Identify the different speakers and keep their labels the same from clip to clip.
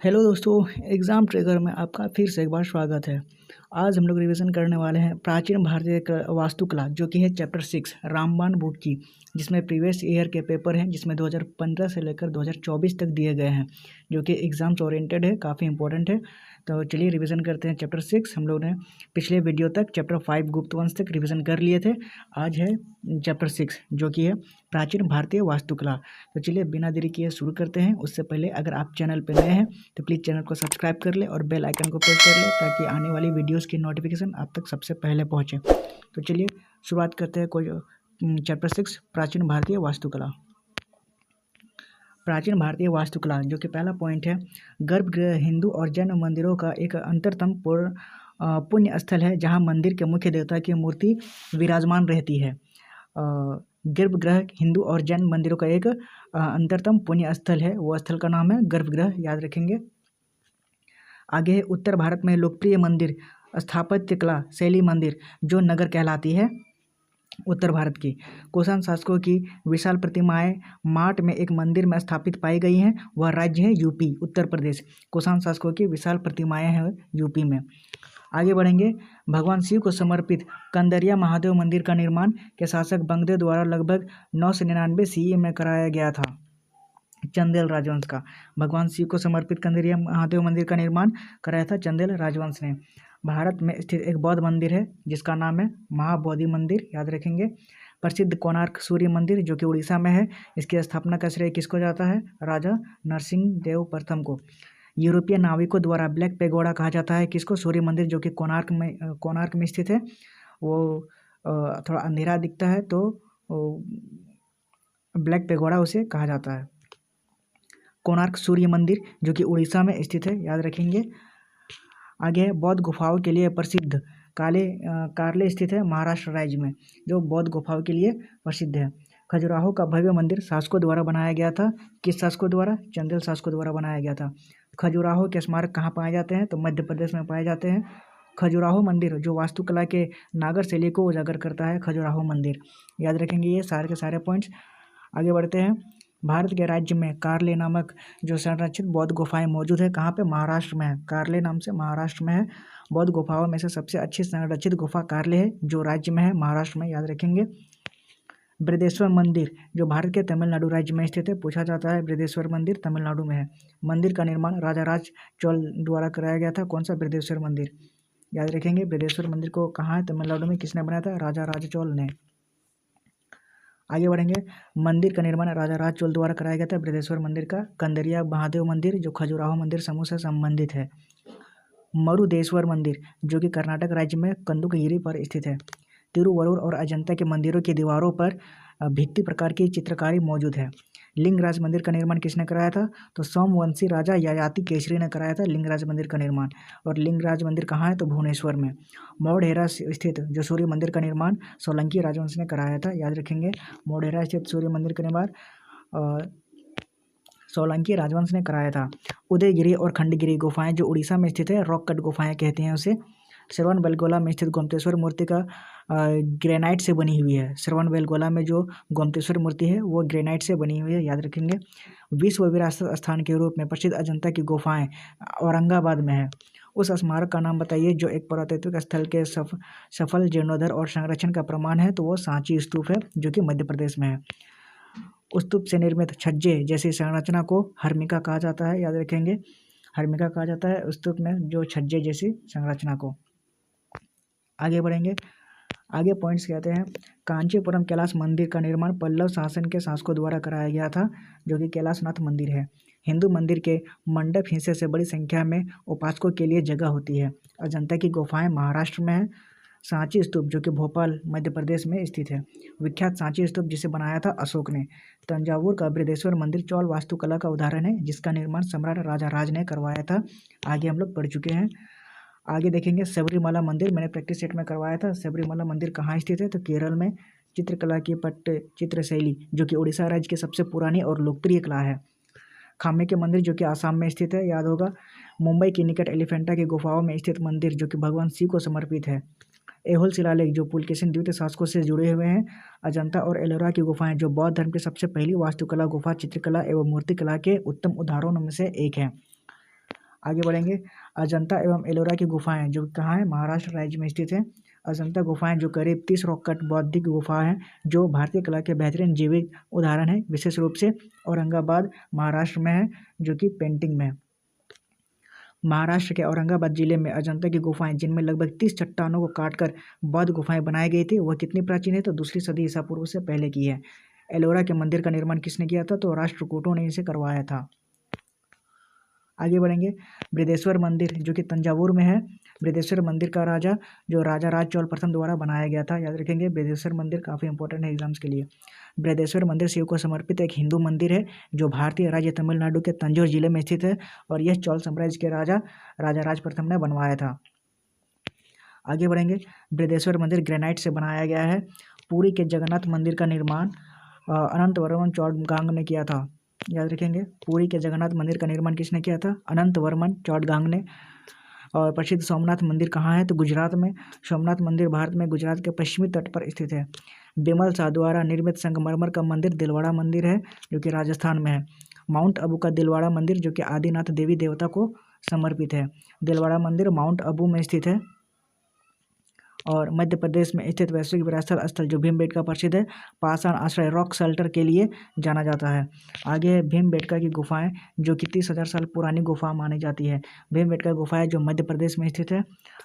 Speaker 1: Hello दोस्तों, exam trigger में आपका फिर से एक बार स्वागत है। आज हम लोग रिवीजन करने वाले हैं प्राचीन भारतीय वास्तुकला जो कि है चैप्टर 6 रामबाण बुक की, जिसमें प्रीवियस ईयर के पेपर हैं जिसमें 2015 से लेकर 2024 तक दिए गए हैं, जो कि एग्ज़ाम्स ओरिएंटेड है, काफ़ी इंपॉर्टेंट है। तो चलिए रिवीजन करते हैं चैप्टर 6। हम लोग ने पिछले वीडियो तक चैप्टर 5 गुप्त वंश तक रिवीजन कर लिए थे। आज है चैप्टर 6 जो कि है प्राचीन भारतीय वास्तुकला। तो चलिए बिना देरी किए शुरू करते हैं। उससे पहले अगर आप चैनल पर नए हैं तो प्लीज़ चैनल को सब्सक्राइब कर ले और बेल आइकन को प्रेस कर ले ताकि आने वाली वीडियोस की नोटिफिकेशन आप तक सबसे पहले पहुंचे। तो चलिए शुरुआत करते हैं चैप्टर 6 प्राचीन भारतीय वास्तुकला। प्राचीन भारतीय वास्तुकला जो कि पहला पॉइंट है, गर्भगृह हिंदू और जैन मंदिरों का एक अंतरतम पुण्य स्थल है जहाँ मंदिर के मुख्य देवता की मूर्ति विराजमान रहती है। गर्भगृह हिंदू और जैन मंदिरों का एक अंतरतम पुण्य स्थल है, वो स्थल का नाम है गर्भगृह, याद रखेंगे। आगे है उत्तर भारत में लोकप्रिय मंदिर स्थापत्य कला शैली मंदिर जो नगर कहलाती है। उत्तर भारत की कुषाण शासकों की विशाल प्रतिमाएं माट में एक मंदिर में स्थापित पाई गई हैं। वह राज्य है यूपी, उत्तर प्रदेश। कुषाण शासकों की विशाल प्रतिमाएं हैं यूपी में। आगे बढ़ेंगे, भगवान शिव को समर्पित कंदरिया महादेव मंदिर का निर्माण के शासक बंगदेव द्वारा लगभग 999 सीई में कराया गया था। चंदेल राजवंश का भगवान शिव को समर्पित कंदरिया महादेव मंदिर का निर्माण कराया था चंदेल राजवंश ने। भारत में स्थित एक बौद्ध मंदिर है जिसका नाम है महाबोधि मंदिर, याद रखेंगे। प्रसिद्ध कोणार्क सूर्य मंदिर जो कि उड़ीसा में है, इसकी स्थापना का श्रेय किसको जाता है? राजा नरसिंह देव प्रथम को। यूरोपीय नाविकों द्वारा ब्लैक पेगोडा कहा जाता है किसको? सूर्य मंदिर जो कि कोणार्क में स्थित है। वो थोड़ा अंधेरा दिखता है तो ब्लैक पेगोडा उसे कहा जाता है। कोणार्क सूर्य मंदिर जो कि उड़ीसा में स्थित है, याद रखेंगे। आगे है बौद्ध गुफाओं के लिए प्रसिद्ध कार्ले स्थित है महाराष्ट्र राज्य में, जो बौद्ध गुफाओं के लिए प्रसिद्ध है। खजुराहो का भव्य मंदिर शासकों द्वारा बनाया गया था। किस शासकों द्वारा? चंदेल शासकों द्वारा बनाया गया था। खजुराहो के स्मारक कहाँ पाए जाते हैं? तो मध्य प्रदेश में पाए जाते हैं। खजुराहो मंदिर जो वास्तुकला के नागर शैली को उजागर करता है, खजुराहो मंदिर, याद रखेंगे ये सारे के सारे पॉइंट्स। आगे बढ़ते हैं, भारत के राज्य में कार्ले नामक जो संरक्षित बौद्ध गुफाएं मौजूद है, कहाँ पे? महाराष्ट्र में है। कार्ले नाम से महाराष्ट्र में है। बौद्ध गुफाओं में से सबसे अच्छी संरक्षित गुफा कार्ले है जो राज्य में है, महाराष्ट्र में, याद रखेंगे। बृहदेश्वर मंदिर जो भारत के तमिलनाडु राज्य में स्थित है, पूछा जाता है बृहदेश्वर मंदिर तमिलनाडु में है। मंदिर का निर्माण राजा राज चोल द्वारा कराया गया था। कौन सा? बृहदेश्वर मंदिर, याद रखेंगे। बृहदेश्वर मंदिर को कहाँ है? तमिलनाडु में। किसने बनाया था? राजा राज चोल ने। आगे बढ़ेंगे, मंदिर का निर्माण राजा राज चोल द्वारा कराया गया था बृहदेश्वर मंदिर का। कंदरिया महादेव मंदिर जो खजुराहो मंदिर समूह से संबंधित है। मरुदेश्वर मंदिर जो कि कर्नाटक राज्य में कंदुकगिरी पर स्थित है। तिरुवरुर और अजंता के मंदिरों की दीवारों पर भित्ति प्रकार की चित्रकारी मौजूद है। लिंगराज मंदिर का निर्माण किसने कराया था? तो सोमवंशी राजा ययाति केसरी ने कराया था लिंगराज मंदिर का निर्माण। और लिंगराज मंदिर कहाँ है? तो भुवनेश्वर में। मौढ़ेरा स्थित जो सूर्य मंदिर का निर्माण सोलंकी राजवंश ने कराया था, याद रखेंगे। मौढ़ेरा स्थित सूर्य मंदिर का निर्माण सोलंकी राजवंश ने कराया था। उदयगिरी और खंडगिरी गुफाएं जो उड़ीसा में स्थित है, रॉक कट गुफाएं कहते हैं उसे। श्रवण बेलगोला में स्थित गोमतेश्वर मूर्ति का ग्रेनाइट से बनी हुई है। श्रवण बेलगोला में जो गोमतेश्वर मूर्ति है वो ग्रेनाइट से बनी हुई है, याद रखेंगे। विश्व विरासत स्थान के रूप में प्रसिद्ध अजंता की गुफाएं औरंगाबाद में है। उस स्मारक का नाम बताइए जो एक पुरातात्विक स्थल के सफल जीर्णोद्धार और संरक्षण का प्रमाण है, तो वो सांची स्तूप है जो कि मध्य प्रदेश में है। स्तूप से निर्मित छज्जे जैसी संरचना को हर्मिका कहा जाता है, याद रखेंगे। हर्मिका कहा जाता है स्तूप में जो छज्जे जैसी संरचना को। आगे बढ़ेंगे, आगे पॉइंट्स कहते हैं, कांचीपुरम कैलाश मंदिर का निर्माण पल्लव शासन के शासकों द्वारा कराया गया था, जो कि कैलाशनाथ मंदिर है। हिंदू मंदिर के मंडप हिस्से से बड़ी संख्या में उपासकों के लिए जगह होती है। अजंता की गुफाएं महाराष्ट्र में है। सांची स्तूप जो कि भोपाल मध्य प्रदेश में स्थित है। विख्यात सांची स्तूप जिसे बनाया था अशोक ने। तंजावुर का बृहदेश्वर मंदिर चौल वास्तुकला का उदाहरण है जिसका निर्माण सम्राट राजा राज ने करवाया था। आगे हम लोग पढ़ चुके हैं। आगे देखेंगे सबरीमला मंदिर, मैंने प्रैक्टिस सेट में करवाया था। सबरीमला मंदिर कहाँ स्थित है? तो केरल में। चित्रकला की चित्र शैली जो कि उड़ीसा राज्य की सबसे पुरानी और लोकप्रिय कला है। खामे के मंदिर जो कि आसाम में स्थित है, याद होगा। मुंबई के निकट एलिफेंटा की गुफाओं में स्थित मंदिर जो कि भगवान शिव को समर्पित है। ऐहोल शिलालेख जो पुलकेशिन द्वितीय शासकों से जुड़े हुए हैं। अजंता और एलोरा की गुफाएं जो बौद्ध धर्म की सबसे पहली वास्तुकला गुफा चित्रकला एवं मूर्तिकला के उत्तम उदाहरणों में से एक है। आगे बढ़ेंगे। अजंता एवं एलोरा की गुफाएं जो कहाँ है, महाराष्ट्र राज्य में स्थित है। अजंता गुफाएं जो करीब 30 रॉक कट बौद्धिक गुफा हैं जो भारतीय कला के बेहतरीन जीवित उदाहरण है, विशेष रूप से औरंगाबाद महाराष्ट्र में है जो कि पेंटिंग में है। महाराष्ट्र के औरंगाबाद जिले में अजंता की गुफाएं जिनमें लगभग 30 चट्टानों को काटकर बौद्ध गुफाएं बनाई गई थी, वह कितनी प्राचीन है, तो 2री सदी ईसा पूर्व से पहले की है। एलोरा के मंदिर का निर्माण किसने किया था, तो राष्ट्रकूटों ने इसे करवाया था। आगे बढ़ेंगे। बृहदेश्वर मंदिर जो कि तंजावुर में है। बृहदेश्वर मंदिर का राजा जो राजा राज चौल प्रथम द्वारा बनाया गया था, याद रखेंगे। बृहदेश्वर मंदिर काफ़ी इंपॉर्टेंट है एग्जाम्स के लिए। बृहदेश्वर मंदिर शिव को समर्पित एक हिंदू मंदिर है जो भारतीय राज्य तमिलनाडु के तंजौर जिले में स्थित है और यह चौल साम्राज्य के राजा राजा राज प्रथम ने बनवाया था। आगे बढ़ेंगे। बृहदेश्वर मंदिर ग्रेनाइट से बनाया गया है। पुरी के जगन्नाथ मंदिर का निर्माण अनंतवर्मन चौडगांग ने किया था, याद रखेंगे। पुरी के जगन्नाथ मंदिर का निर्माण किसने किया था, अनंतवर्मन चौडगांग ने। और प्रसिद्ध सोमनाथ मंदिर कहाँ है, तो गुजरात में। सोमनाथ मंदिर भारत में गुजरात के पश्चिमी तट पर स्थित है। बिमल शाह द्वारा निर्मित संगमरमर का मंदिर दिलवाड़ा मंदिर है जो कि राजस्थान में है। माउंट आबू का दिलवाड़ा मंदिर जो कि आदिनाथ देवी देवता को समर्पित है। दिलवाड़ा मंदिर माउंट आबू में स्थित है। और मध्य प्रदेश में स्थित वैश्विक विरासत स्थल जो भीमबेटका प्रसिद्ध है, पाषाण आश्रय रॉक शेल्टर के लिए जाना जाता है। आगे भीमबेटका की गुफाएं जो कि 30,000 साल पुरानी गुफा मानी जाती है। भीमबेटका गुफाएं जो मध्य प्रदेश में स्थित है।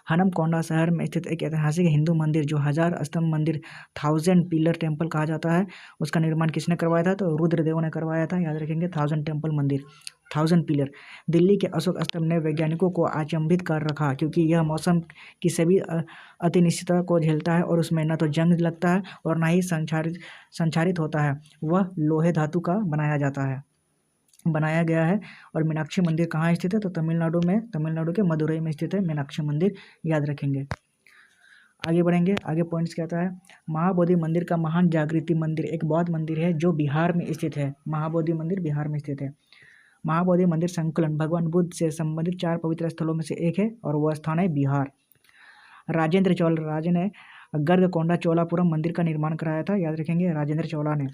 Speaker 1: हनमकोंडा शहर में स्थित एक ऐतिहासिक हिंदू मंदिर जो 1000 स्तंभ मंदिर 1000 पिलर टेम्पल कहा जाता है, उसका निर्माण किसने करवाया था, तो रुद्रदेव ने करवाया था, याद रखेंगे। 1000 टेम्पल मंदिर 1000 पिलर। दिल्ली के अशोक स्तंभ ने वैज्ञानिकों को अचंभित कर रखा क्योंकि यह मौसम की सभी अनिश्चितता को झेलता है और उसमें न तो जंग लगता है और ना ही संचारित होता है। वह लोहे धातु का बनाया गया है। और मीनाक्षी मंदिर कहाँ स्थित है, तो तमिलनाडु में, तमिलनाडु के मदुरई में स्थित है मीनाक्षी मंदिर, याद रखेंगे। आगे बढ़ेंगे। आगे पॉइंट्स कहता है महाबोधि मंदिर का महान जागृति मंदिर एक बौद्ध मंदिर है जो बिहार में स्थित है। महाबोधि मंदिर बिहार में स्थित है। महाबोधि मंदिर संकुलन भगवान बुद्ध से संबंधित 4 पवित्र स्थलों में से एक है और वह स्थान है बिहार। राजेंद्र चोल राजे ने गर्गकोंडा चोलापुरम मंदिर का निर्माण कराया था, याद रखेंगे। राजेंद्र चोला ने।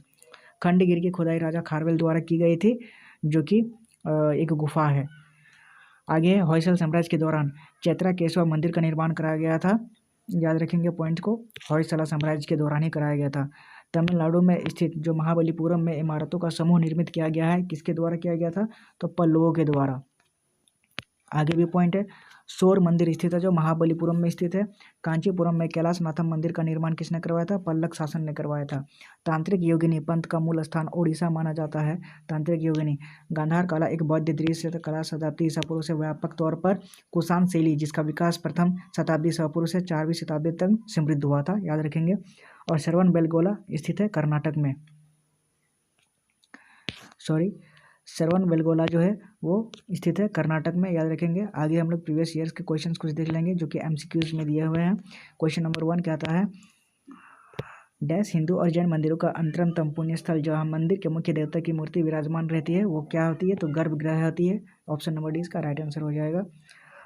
Speaker 1: खंडगिरी की खुदाई राजा खारवेल द्वारा की गई थी जो कि एक गुफा है। आगे होयसल साम्राज्य के दौरान चैत्रा केशवा मंदिर का निर्माण कराया गया था, याद रखेंगे पॉइंट को। होयसला साम्राज्य के दौरान ही कराया गया था। तमिलनाडु में स्थित जो महाबलीपुरम में इमारतों का समूह निर्मित किया गया है, किसके द्वारा किया गया था, तो पल्लवों के द्वारा। आगे भी पॉइंट है। शोर मंदिर स्थित है जो महाबलीपुरम में स्थित है। कांचीपुरम में कैलाशनाथम मंदिर का निर्माण किसने करवाया था, पल्लव शासन ने करवाया था। तांत्रिक योगिनी पंथ का मूल स्थान ओडिशा माना जाता है। तांत्रिक योगिनी गांधार कला एक बौद्ध दृश्य कला शताब्दी ईसा पूर्व से व्यापक तौर पर कुषाण शैली जिसका विकास प्रथम शताब्दी ईसा पूर्व से 4वीं शताब्दी तक समृद्ध हुआ था, याद रखेंगे। और श्रवणबेलगोला स्थित है कर्नाटक में। श्रवणबेलगोला जो है वो स्थित है कर्नाटक में, याद रखेंगे। आगे हम लोग प्रीवियस ईयर्स के क्वेश्चंस कुछ देख लेंगे जो कि एमसीक्यूज में दिए हुए हैं। क्वेश्चन नंबर 1 कहता है डैश हिंदू और जैन मंदिरों का अंतरतम पुण्य स्थल जहाँ मंदिर के मुख्य देवता की मूर्ति विराजमान रहती है वो क्या होती है, तो गर्भगृह होती है। ऑप्शन नंबर डी इसका राइट आंसर हो जाएगा।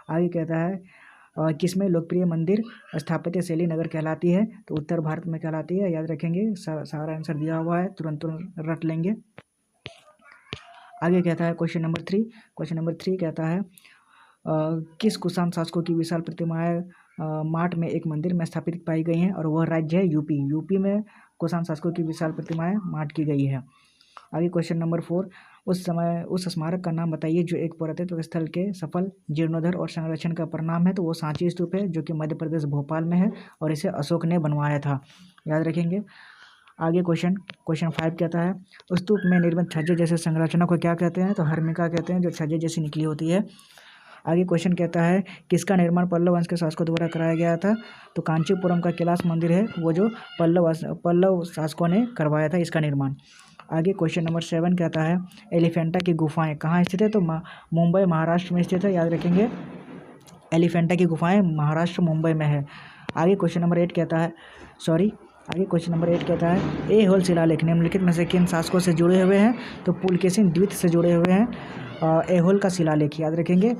Speaker 1: आगे कहता है किसमें लोकप्रिय मंदिर स्थापत्य शैली नगर कहलाती है, तो उत्तर भारत में कहलाती है, याद रखेंगे। सारा आंसर दिया हुआ है, तुरंत रट लेंगे। आगे कहता है क्वेश्चन नंबर 3। क्वेश्चन नंबर 3 कहता है किस कुषाण शासकों की विशाल प्रतिमाएं माट में एक मंदिर में स्थापित पाई गई हैं और वह राज्य है यूपी। यूपी में कुषाण शासकों की विशाल प्रतिमाएं माट की गई है। आगे क्वेश्चन नंबर 4 उस स्मारक का नाम बताइए जो एक पुरातत्व स्थल के सफल जीर्णोद्धार और संरक्षण का परिणाम है, तो वो सांची स्तूप है जो कि मध्य प्रदेश भोपाल में है और इसे अशोक ने बनवाया था, याद रखेंगे। आगे क्वेश्चन 5 कहता है स्तूप में निर्मित छज्जे जैसे संरचना को क्या कहते हैं, तो हर्मिका कहते हैं जो छज्जे जैसी निकली होती है। आगे क्वेश्चन कहता है किसका निर्माण पल्लव वंश के शासकों द्वारा कराया गया था, तो कांचीपुरम का कैलाश मंदिर है वो जो पल्लव शासकों ने करवाया था इसका निर्माण। आगे क्वेश्चन नंबर 7 कहता है एलिफेंटा की गुफाएं कहाँ स्थित है, तो मुंबई महाराष्ट्र में स्थित है, याद रखेंगे। एलिफेंटा की गुफाएं महाराष्ट्र मुंबई में है। आगे क्वेश्चन नंबर 8 कहता है ए होल शिलालेख निम्नलिखित में से किन शासकों से जुड़े हुए हैं, तो पुलकेशिन द्वितीय से जुड़े हुए हैं। एहोल का शिलालेख, याद रखेंगे।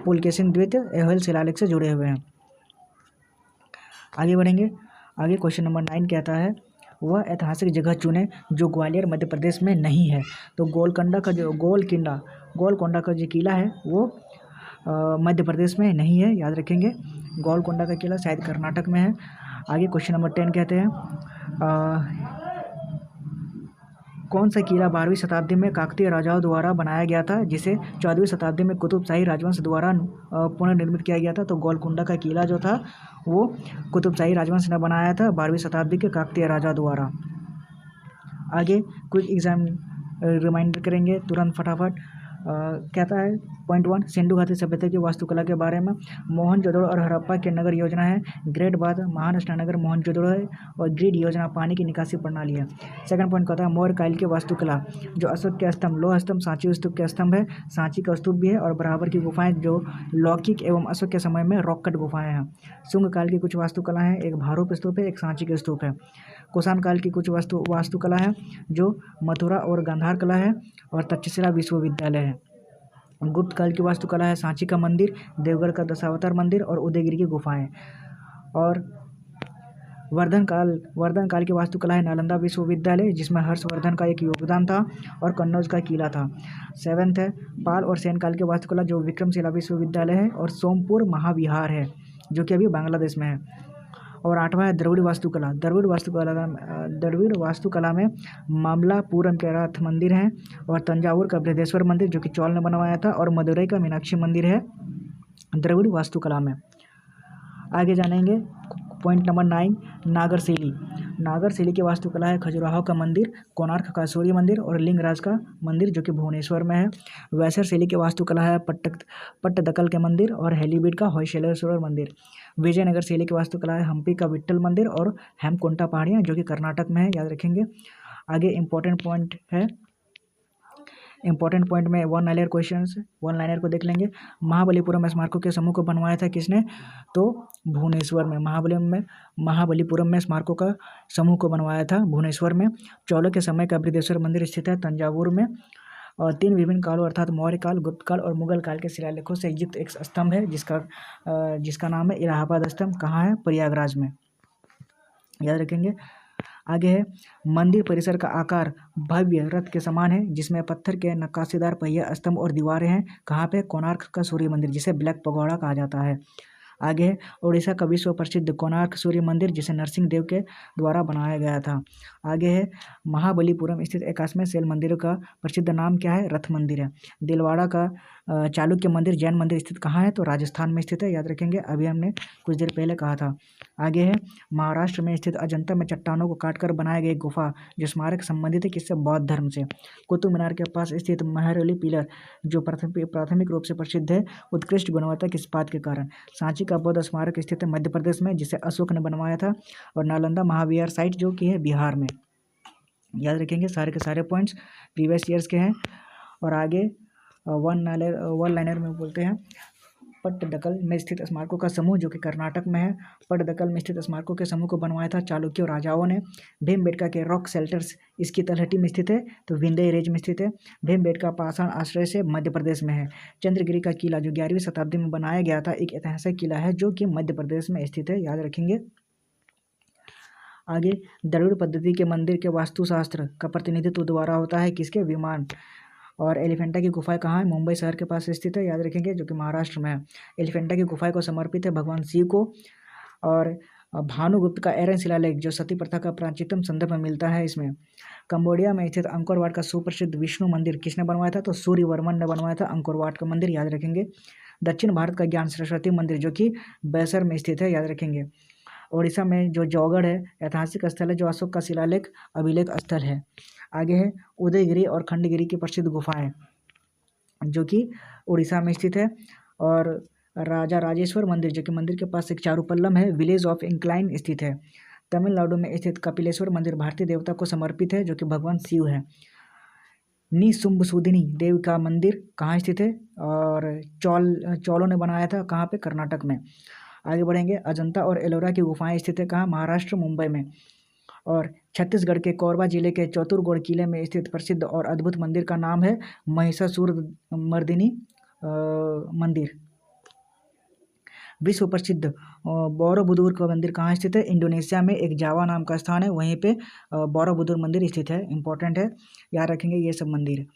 Speaker 1: पुलकेशिन द्वितीय एहोल शिलालेख से जुड़े हुए हैं। आगे बढ़ेंगे। आगे क्वेश्चन नंबर 9 कहता है वह ऐतिहासिक जगह चुने जो ग्वालियर मध्य प्रदेश में नहीं है, तो गोलकोंडा का जो किला है वो मध्य प्रदेश में नहीं है, याद रखेंगे। गोलकोंडा का किला शायद कर्नाटक में है। आगे क्वेश्चन नंबर 10 कहते हैं कौन सा किला 12वीं शताब्दी में काकतीय राजाओं द्वारा बनाया गया था जिसे 14वीं शताब्दी में कुतुब शाही राजवंश द्वारा पुनर्निर्मित किया गया था? तो गोलकुंडा का किला जो था वो कुतुब शाही राजवंश ने बनाया था 12वीं शताब्दी के काकतीय राजा द्वारा। आगे क्विक एग्जाम रिमाइंडर करेंगे तुरंत फटाफट। कहता है पॉइंट 1 सिंधु घाटी सभ्यता की वास्तुकला के बारे में। मोहनजोदड़ो और हड़प्पा के नगर योजना है। ग्रेट बाथ महाराष्ट्र मोहनजोदड़ो है। और ग्रिड योजना पानी की निकासी प्रणाली है। सेकंड पॉइंट कहता है मौर्य काल की वास्तुकला, जो अशोक के स्तंभ, लोह स्तंभ, सांची स्तूप के स्तंभ है। सांची का स्तूप भी है और बराबर की गुफाएं जो लौकिक एवं अशोक के समय में रॉक कट गुफाएं हैं। शुंग काल की कुछ वास्तुकला है, एक भारूप स्तूप है, एक सांची का स्तूप है। कुषाण काल की कुछ वास्तुकला है जो मथुरा और गांधार कला है और तक्षशिला विश्वविद्यालय है। गुप्त काल की वास्तुकला है सांची का मंदिर, देवगढ़ का दशावतार मंदिर और उदयगिरी की गुफाएं। और वर्धन काल की वास्तुकला है नालंदा विश्वविद्यालय जिसमें हर्षवर्धन का एक योगदान था और कन्नौज का किला था। 7th है पाल और सेन काल की वास्तुकला जो विक्रमशिला विश्वविद्यालय है और सोमपुर महाविहार है जो कि अभी बांग्लादेश में है। और 8वां है द्रविड़ वास्तुकला। द्रविड़ वास्तुकला में मामलापुरम के रथ मंदिर हैं और तंजावुर का बृहदेश्वर मंदिर जो कि चोल ने बनवाया था और मदुरई का मीनाक्षी मंदिर है द्रविड़ वास्तुकला में। आगे जानेंगे पॉइंट नंबर 9 नागरशिली की वास्तुकला है खजुराहो का मंदिर, कोणार्क का सूर्य मंदिर और लिंगराज का मंदिर जो कि भुवनेश्वर में है। वैसरशिली की वास्तुकला है पट्टदकल के मंदिर और हेलीबीड का होयसलेश्वर मंदिर। विजयनगर शैली की वास्तुकला है हम्पी का विट्ठल मंदिर और हेमकुंटा पहाड़ियाँ जो कि कर्नाटक में है, याद रखेंगे। आगे इंपॉर्टेंट पॉइंट में one liner questions, one liner को देख लेंगे। महाबलीपुरम स्मारकों के समूह को बनवाया था किसने? तो भुवनेश्वर में। महाबलीपुरम में स्मारकों का समूह को बनवाया था भुवनेश्वर में। चोलों के समय का बृहदेश्वर मंदिर स्थित है तंजावुर में। और 3 विभिन्न कालों अर्थात मौर्य काल, गुप्त काल और मुगल काल के शिलालेखों से युक्त एक स्तंभ है जिसका नाम है इलाहाबाद स्तंभ। कहाँ है? प्रयागराज में, याद रखेंगे। आगे है मंदिर परिसर का आकार भव्य रथ के समान है जिसमें पत्थर के नक्काशीदार पहिया, स्तंभ और दीवारें हैं। कहाँ पे? कोणार्क का सूर्य मंदिर जिसे ब्लैक पगोड़ा कहा जाता है। आगे है उड़ीसा का विश्व प्रसिद्ध कोणार्क सूर्य मंदिर जिसे नरसिंह देव के द्वारा बनाया गया था। आगे है महाबलीपुरम स्थित 81वें शैल मंदिर का प्रसिद्ध नाम क्या है? रथ मंदिर है। दिलवाड़ा का चालुक्य मंदिर जैन मंदिर स्थित कहाँ है? तो राजस्थान में स्थित है, याद रखेंगे, अभी हमने कुछ देर पहले कहा था। आगे है महाराष्ट्र में स्थित अजंता में चट्टानों को काटकर बनाया गया गुफा जो स्मारक संबंधित है किससे? बौद्ध धर्म से। कुतुब मीनार के पास स्थित महरौली पिलर जो प्राथमिक रूप से प्रसिद्ध है उत्कृष्ट गुणवत्ता के इस्पात के कारण। सांची का बौद्ध स्मारक स्थित है मध्य प्रदेश में जिसे अशोक ने बनवाया था। और नालंदा महाविहार साइट जो कि है बिहार में, याद रखेंगे। सारे के सारे पॉइंट्स प्रीवियस ईयर्स के हैं। और आगे वन लाइनर में बोलते हैं पट्टदकल में स्थित स्मारकों का समूह जो कि कर्नाटक में है। पट्टदकल में स्थित स्मारकों के समूह को बनवाया था चालुक्य राजाओं ने। भीमबेटका के रॉक शेल्टर्स इसकी तलहटी में स्थित है तो विंध्य रेंज में स्थित है। भीमबेटका पाषाण आश्रय से मध्य प्रदेश में है। चंद्रगिरी का किला जो 11वीं शताब्दी में बनाया गया था एक ऐतिहासिक किला है जो कि मध्य प्रदेश में स्थित है, याद रखेंगे। आगे द्रविड़ पद्धति के मंदिर के वास्तुशास्त्र का प्रतिनिधित्व द्वारा होता है किसके? विमान। और एलिफेंटा की गुफाएं कहाँ है? मुंबई शहर के पास स्थित है, याद रखेंगे, जो कि महाराष्ट्र में है। एलिफेंटा की गुफाएं को समर्पित है भगवान शिव को। और भानुगुप्त का एरन शिलालेख जो सती प्रथा का प्राचीनतम संदर्भ में मिलता है इसमें। कंबोडिया में स्थित अंकोर वाट का सुप्रसिद्ध विष्णु मंदिर किसने बनवाया था? तो सूर्यवर्मन ने बनवाया था अंकोर वाट का मंदिर, याद रखेंगे। दक्षिण भारत का ज्ञान सरस्वती मंदिर जो कि बैसर में स्थित है, याद रखेंगे। ओडिशा में जो जौगढ़ है ऐतिहासिक स्थल है जो अशोक का शिलालेख अभिलेख स्थल है। आगे है उदयगिरी और खंडगिरी की प्रसिद्ध गुफाएं जो कि उड़ीसा में स्थित है। और राजा राजेश्वर मंदिर जो कि मंदिर के पास एक चारुपल्लम है, विलेज ऑफ इंक्लाइन स्थित है। तमिलनाडु में स्थित कपिलेश्वर मंदिर भारतीय देवता को समर्पित है जो कि भगवान शिव है। निशुम्भसूदिनी देव का मंदिर कहाँ स्थित है? और चोलों ने बनाया था, कहाँ पे? कर्नाटक में। आगे बढ़ेंगे अजंता और एलोरा की गुफाएं स्थित है कहाँ? महाराष्ट्र, मुंबई में। और छत्तीसगढ़ के कोरबा जिले के चौतुरगढ़ किले में स्थित प्रसिद्ध और अद्भुत मंदिर का नाम है महिषासुर मर्दिनी मंदिर। विश्व प्रसिद्ध बौरबुदुर का मंदिर कहाँ स्थित है? इंडोनेशिया में एक जावा नाम का स्थान है, वहीं पे बौरबुदुर मंदिर स्थित है, इंपॉर्टेंट है, याद रखेंगे ये सब मंदिर।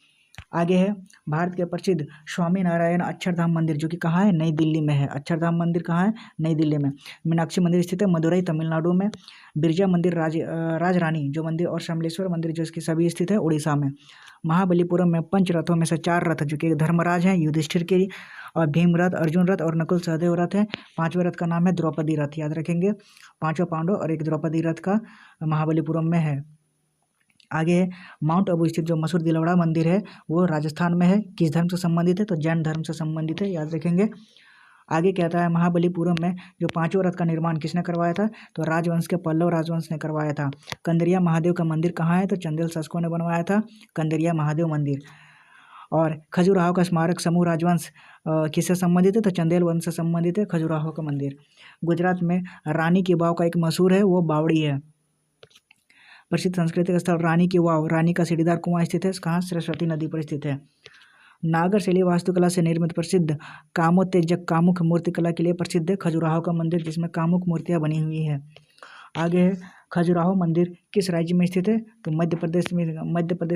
Speaker 1: आगे है भारत के प्रसिद्ध स्वामी नारायण अक्षरधाम मंदिर, जो कि कहाँ है, नई दिल्ली में है। अक्षरधाम मंदिर कहाँ है, नई दिल्ली में। मीनाक्षी मंदिर स्थित है मदुरई तमिलनाडु में। बिरजा मंदिर राजरानी जो मंदिर और समलेश्वर मंदिर जो इसकी सभी स्थित है उड़ीसा में। महाबलीपुरम में पंच रथों में से 4 रथ जो कि धर्मराज हैं, युधिष्ठिर के और भीम रथ, अर्जुन रथ और नकुल सहदेव रथ है। 5वें रथ का नाम है द्रौपदी रथ, याद रखेंगे। 5 पांडव और 1 द्रौपदी रथ का महाबलीपुरम में है। आगे है माउंट आबू स्थित जो मशहूर दिलवाड़ा मंदिर है वो राजस्थान में है। किस धर्म से संबंधित है, तो जैन धर्म से संबंधित है, याद रखेंगे। आगे कहता है महाबलीपुरम में जो 5वें रथ का निर्माण किसने करवाया था, तो राजवंश के पल्लव राजवंश ने करवाया था। कंदरिया महादेव का मंदिर कहाँ है, तो चंदेल शासकों ने बनवाया था कंदरिया महादेव मंदिर। और खजुराहो का स्मारक समूह राजवंश किससे संबंधित है, तो चंदेल वंश से संबंधित है खजुराहो का मंदिर। गुजरात में रानी की वाव का एक मशहूर है वो बावड़ी है। प्रसिद्ध सांस्कृतिक स्थल रानी की वाव, रानी का सीढ़ीदार कुआं स्थित है कहाँ, सरस्वती नदी पर स्थित है। नागर शैली वास्तुकला से निर्मित प्रसिद्ध कामोत्तेजक कामुक मूर्तिकला के लिए प्रसिद्ध है खजुराहो का मंदिर, जिसमें कामुक मूर्तियां बनी हुई है। आगे है खजुराहो मंदिर किस राज्य में स्थित है, तो मध्य प्रदेश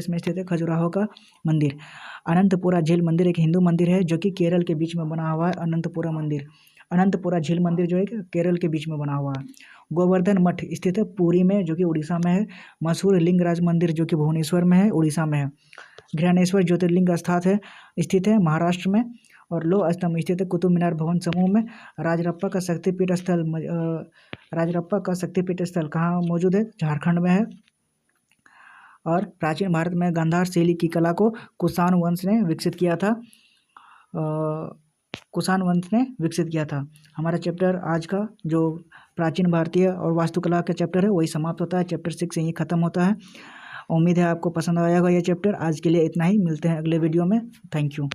Speaker 1: में स्थित है खजुराहो का मंदिर। अनंतपुरा झील मंदिर एक हिंदू मंदिर है जो कि केरल के बीच में बना हुआ है। अनंतपुरा मंदिर, अनंतपुरा झील मंदिर जो है कि केरल के बीच में बना हुआ है। गोवर्धन मठ स्थित है पुरी में जो कि उड़ीसा में है। मशहूर लिंगराज मंदिर जो कि भुवनेश्वर में है, उड़ीसा में है। घृणेश्वर ज्योतिर्लिंग स्थित है महाराष्ट्र में। और लोह स्तंभ स्थित है कुतुब मीनार भवन समूह में। राजरप्पा का शक्तिपीठ स्थल कहाँ मौजूद है, झारखंड में है। और प्राचीन भारत में गांधार शैली की कला को कुषाण वंश ने विकसित किया था। हमारा चैप्टर आज का जो प्राचीन भारतीय और वास्तुकला का चैप्टर है वही समाप्त होता है। चैप्टर 6 यही खत्म होता है। उम्मीद है आपको पसंद आया होगा ये चैप्टर। आज के लिए इतना ही, मिलते हैं अगले वीडियो में। Thank you.